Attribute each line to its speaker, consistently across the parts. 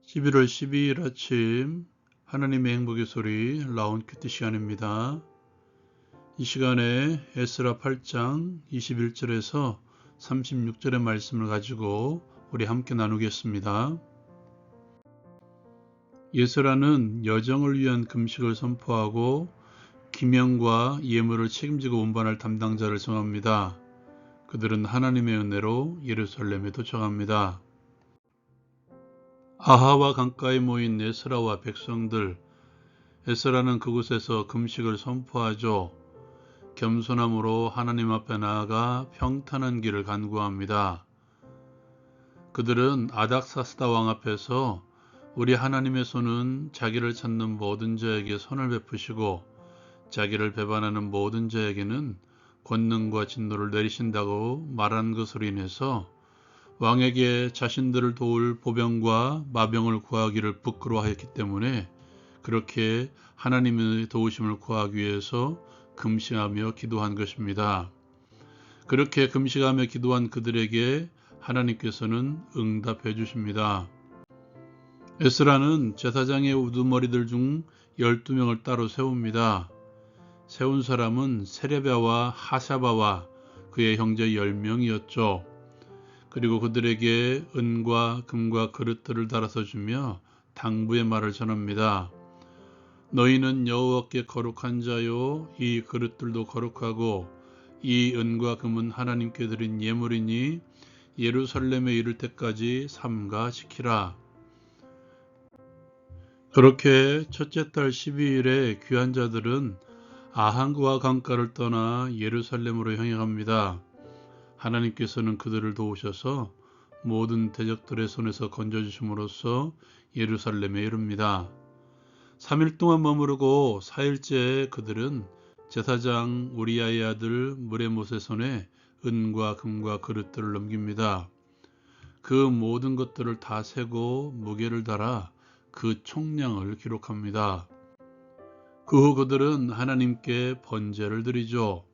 Speaker 1: 11월 12일 아침 하나님의 행복의 소리 라운큐티 시간입니다. 이 시간에 에스라 8장 21절에서 36절의 말씀을 가지고 우리 함께 나누겠습니다. 에스라는 여정을 위한 금식을 선포하고 기명과 예물을 책임지고 운반할 담당자를 정합니다. 그들은 하나님의 은혜로 예루살렘에 도착합니다. 아하와 강가에 모인 에스라와 백성들, 에스라는 그곳에서 금식을 선포하죠. 겸손함으로 하나님 앞에 나아가 평탄한 길을 간구합니다. 그들은 아닥사스다 왕 앞에서 우리 하나님의 손은 자기를 찾는 모든 자에게 손을 베푸시고 자기를 배반하는 모든 자에게는 권능과 진노를 내리신다고 말한 것으로 인해서 왕에게 자신들을 도울 보병과 마병을 구하기를 부끄러워하였기 때문에 그렇게 하나님의 도우심을 구하기 위해서 금식하며 기도한 것입니다. 그렇게 금식하며 기도한 그들에게 하나님께서는 응답해 주십니다. 에스라는 제사장의 우두머리들 중 12명을 따로 세웁니다. 세운 사람은 세레비아와 하샤바와 그의 형제 10명이었죠. 그리고 그들에게 은과 금과 그릇들을 달아서 주며 당부의 말을 전합니다. 너희는 여호와께 거룩한 자요, 이 그릇들도 거룩하고 이 은과 금은 하나님께 드린 예물이니 예루살렘에 이를 때까지 삼가시키라. 그렇게 첫째 달 12일에 귀한 자들은 아한과 강가를 떠나 예루살렘으로 향해갑니다. 하나님께서는 그들을 도우셔서 모든 대적들의 손에서 건져주심으로써 예루살렘에 이릅니다. 3일 동안 머무르고 4일째에 그들은 제사장 우리아의 아들 무레못의 손에 은과 금과 그릇들을 넘깁니다. 그 모든 것들을 다 세고 무게를 달아 그 총량을 기록합니다. 그 후 그들은 하나님께 번제를 드리죠.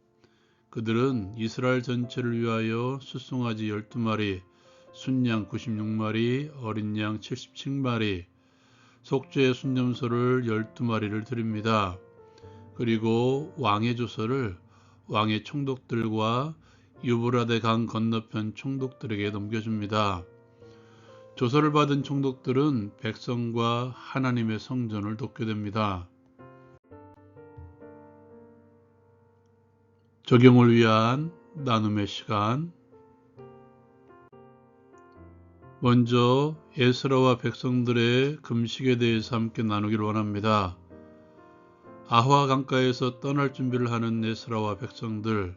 Speaker 1: 그들은 이스라엘 전체를 위하여 숫송아지 12마리, 순양 96마리, 어린 양 77마리, 속죄의 순념소를 12마리를 드립니다. 그리고 왕의 조서를 왕의 총독들과 유브라데 강 건너편 총독들에게 넘겨줍니다. 조서를 받은 총독들은 백성과 하나님의 성전을 돕게 됩니다. 적용을 위한 나눔의 시간. 먼저 에스라와 백성들의 금식에 대해서 함께 나누기를 원합니다. 아하 강가에서 떠날 준비를 하는 에스라와 백성들.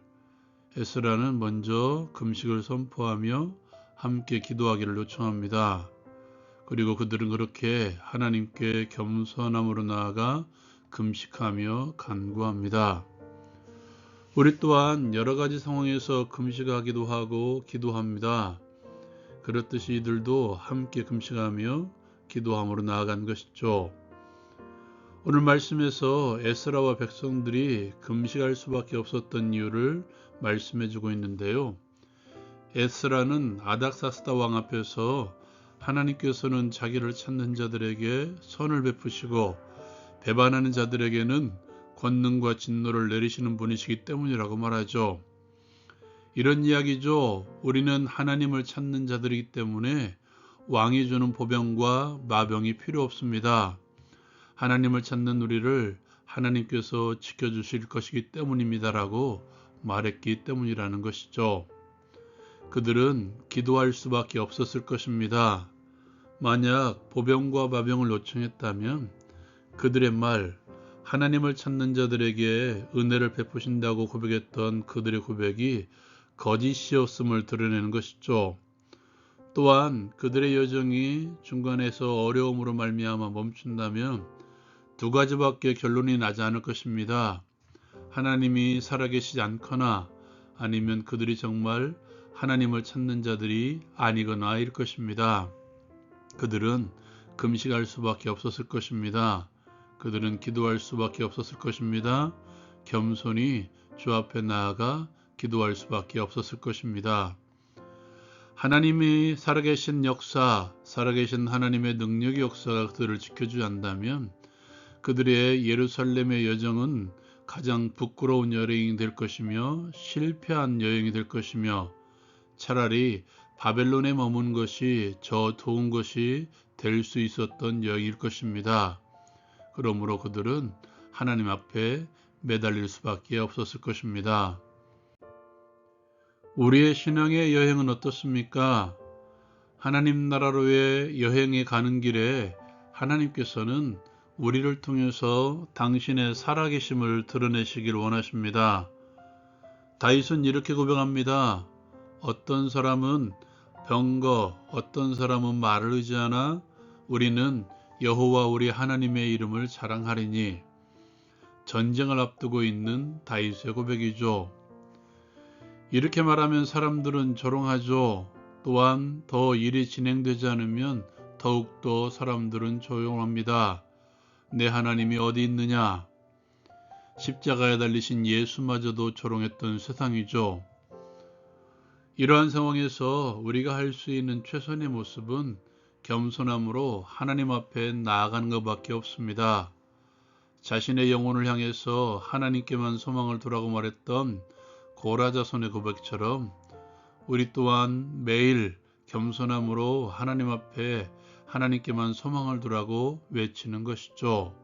Speaker 1: 에스라는 먼저 금식을 선포하며 함께 기도하기를 요청합니다. 그리고 그들은 그렇게 하나님께 겸손함으로 나아가 금식하며 간구합니다. 우리 또한 여러 가지 상황에서 금식하기도 하고 기도합니다. 그렇듯이 이들도 함께 금식하며 기도함으로 나아간 것이죠. 오늘 말씀에서 에스라와 백성들이 금식할 수밖에 없었던 이유를 말씀해주고 있는데요. 에스라는 아닥사스다 왕 앞에서 하나님께서는 자기를 찾는 자들에게 선을 베푸시고 배반하는 자들에게는 권능과 진노를 내리시는 분이시기 때문이라고 말하죠. 이런 이야기죠. 우리는 하나님을 찾는 자들이기 때문에 왕이 주는 보병과 마병이 필요 없습니다. 하나님을 찾는 우리를 하나님께서 지켜주실 것이기 때문입니다라고 말했기 때문이라는 것이죠. 그들은 기도할 수밖에 없었을 것입니다. 만약 보병과 마병을 요청했다면 그들의 말, 하나님을 찾는 자들에게 은혜를 베푸신다고 고백했던 그들의 고백이 거짓이었음을 드러내는 것이죠. 또한 그들의 여정이 중간에서 어려움으로 말미암아 멈춘다면 두 가지밖에 결론이 나지 않을 것입니다. 하나님이 살아계시지 않거나 아니면 그들이 정말 하나님을 찾는 자들이 아니거나일 것입니다. 그들은 금식할 수밖에 없었을 것입니다. 그들은 기도할 수밖에 없었을 것입니다. 겸손히 주 앞에 나아가 기도할 수밖에 없었을 것입니다. 하나님이 살아계신 역사, 살아계신 하나님의 능력의 역사가 그들을 지켜주지 않는다면 그들의 예루살렘의 여정은 가장 부끄러운 여행이 될 것이며 실패한 여행이 될 것이며 차라리 바벨론에 머문 것이 저 좋은 것이 될 수 있었던 여행일 것입니다. 그러므로 그들은 하나님 앞에 매달릴 수밖에 없었을 것입니다. 우리의 신앙의 여행은 어떻습니까? 하나님 나라로의 여행에 가는 길에 하나님께서는 우리를 통해서 당신의 살아계심을 드러내시길 원하십니다. 다윗은 이렇게 고백합니다. 어떤 사람은 병거, 어떤 사람은 말을 의지하나 우리는 여호와 우리 하나님의 이름을 자랑하리니. 전쟁을 앞두고 있는 다윗의 고백이죠. 이렇게 말하면 사람들은 조롱하죠. 또한 더 일이 진행되지 않으면 더욱더 사람들은 조용합니다. 내 하나님이 어디 있느냐? 십자가에 달리신 예수마저도 조롱했던 세상이죠. 이러한 상황에서 우리가 할 수 있는 최선의 모습은 겸손함으로 하나님 앞에 나아가는 것밖에 없습니다. 자신의 영혼을 향해서 하나님께만 소망을 두라고 말했던 고라자손의 고백처럼 우리 또한 매일 겸손함으로 하나님 앞에 하나님께만 소망을 두라고 외치는 것이죠.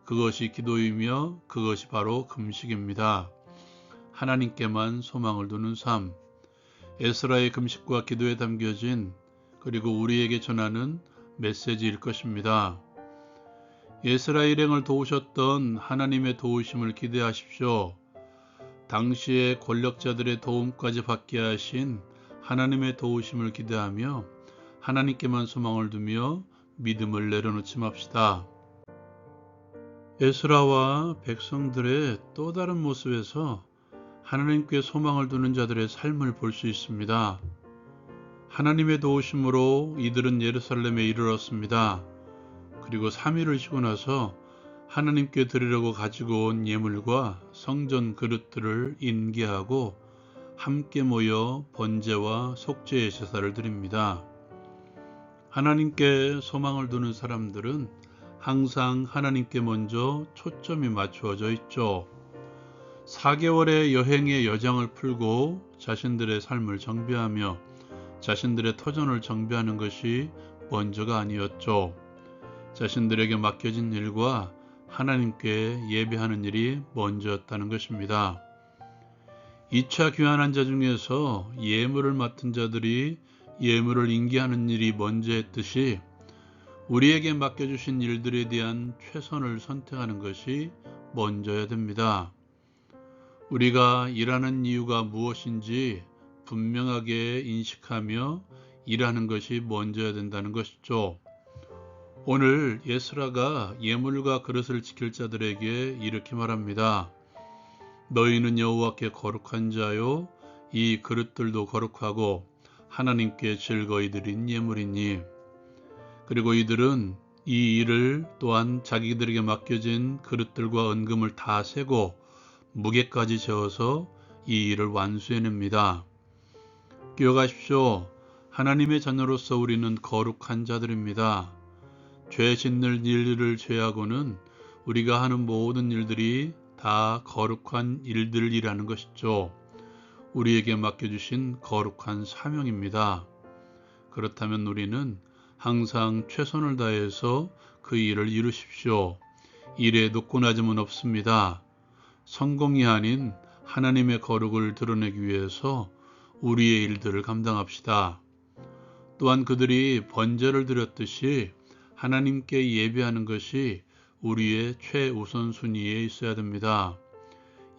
Speaker 1: 그것이 기도이며 그것이 바로 금식입니다. 하나님께만 소망을 두는 삶. 에스라의 금식과 기도에 담겨진 그리고 우리에게 전하는 메시지일 것입니다. 에스라 일행을 도우셨던 하나님의 도우심을 기대하십시오. 당시의 권력자들의 도움까지 받게 하신 하나님의 도우심을 기대하며 하나님께만 소망을 두며 믿음을 내려놓지 맙시다. 에스라와 백성들의 또 다른 모습에서 하나님께 소망을 두는 자들의 삶을 볼 수 있습니다. 하나님의 도우심으로 이들은 예루살렘에 이르렀습니다. 그리고 3일을 쉬고 나서 하나님께 드리려고 가지고 온 예물과 성전 그릇들을 인계하고 함께 모여 번제와 속죄의 제사를 드립니다. 하나님께 소망을 두는 사람들은 항상 하나님께 먼저 초점이 맞추어져 있죠. 4개월의 여행의 여정을 풀고 자신들의 삶을 정비하며 자신들의 터전을 정비하는 것이 먼저가 아니었죠. 자신들에게 맡겨진 일과 하나님께 예배하는 일이 먼저였다는 것입니다. 2차 귀환한 자 중에서 예물을 맡은 자들이 예물을 인계하는 일이 먼저 했듯이 우리에게 맡겨주신 일들에 대한 최선을 선택하는 것이 먼저야 됩니다. 우리가 일하는 이유가 무엇인지 분명하게 인식하며 일하는 것이 먼저야 된다는 것이죠. 오늘 에스라가 예물과 그릇을 지킬 자들에게 이렇게 말합니다. 너희는 여호와께 거룩한 자요 이 그릇들도 거룩하고 하나님께 즐거이 드린 예물이니. 그리고 이들은 이 일을 또한 자기들에게 맡겨진 그릇들과 은금을 다 세고 무게까지 재어서 이 일을 완수해냅니다. 기억하십시오. 하나님의 자녀로서 우리는 거룩한 자들입니다. 죄 짓는 일들을 제하고는 우리가 하는 모든 일들이 다 거룩한 일들이라는 것이죠. 우리에게 맡겨주신 거룩한 사명입니다. 그렇다면 우리는 항상 최선을 다해서 그 일을 이루십시오. 일에 노고나짐은 없습니다. 성공이 아닌 하나님의 거룩을 드러내기 위해서 우리의 일들을 감당합시다. 또한 그들이 번제를 드렸듯이 하나님께 예배하는 것이 우리의 최우선순위에 있어야 됩니다.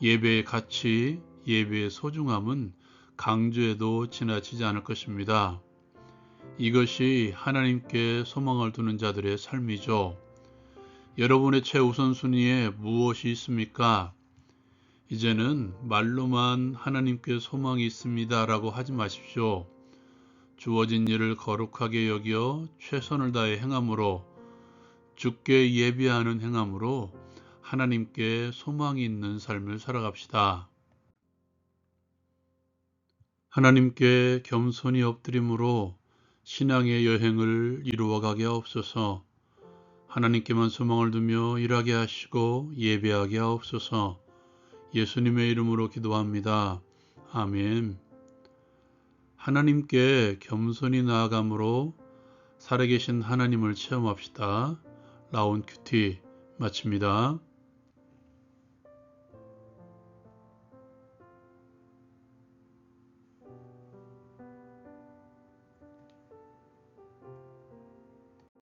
Speaker 1: 예배의 가치, 예배의 소중함은 강조해도 지나치지 않을 것입니다. 이것이 하나님께 소망을 두는 자들의 삶이죠. 여러분의 최우선순위에 무엇이 있습니까? 이제는 말로만 하나님께 소망이 있습니다 라고 하지 마십시오. 주어진 일을 거룩하게 여겨 최선을 다해 행함으로 주께 예배하는 행함으로 하나님께 소망이 있는 삶을 살아갑시다. 하나님께 겸손히 엎드림으로 신앙의 여행을 이루어가게 하옵소서. 하나님께만 소망을 두며 일하게 하시고 예배하게 하옵소서. 예수님의 이름으로 기도합니다. 아멘. 하나님께 겸손히 나아감으로 살아계신 하나님을 체험합시다. 라온 큐티 마칩니다.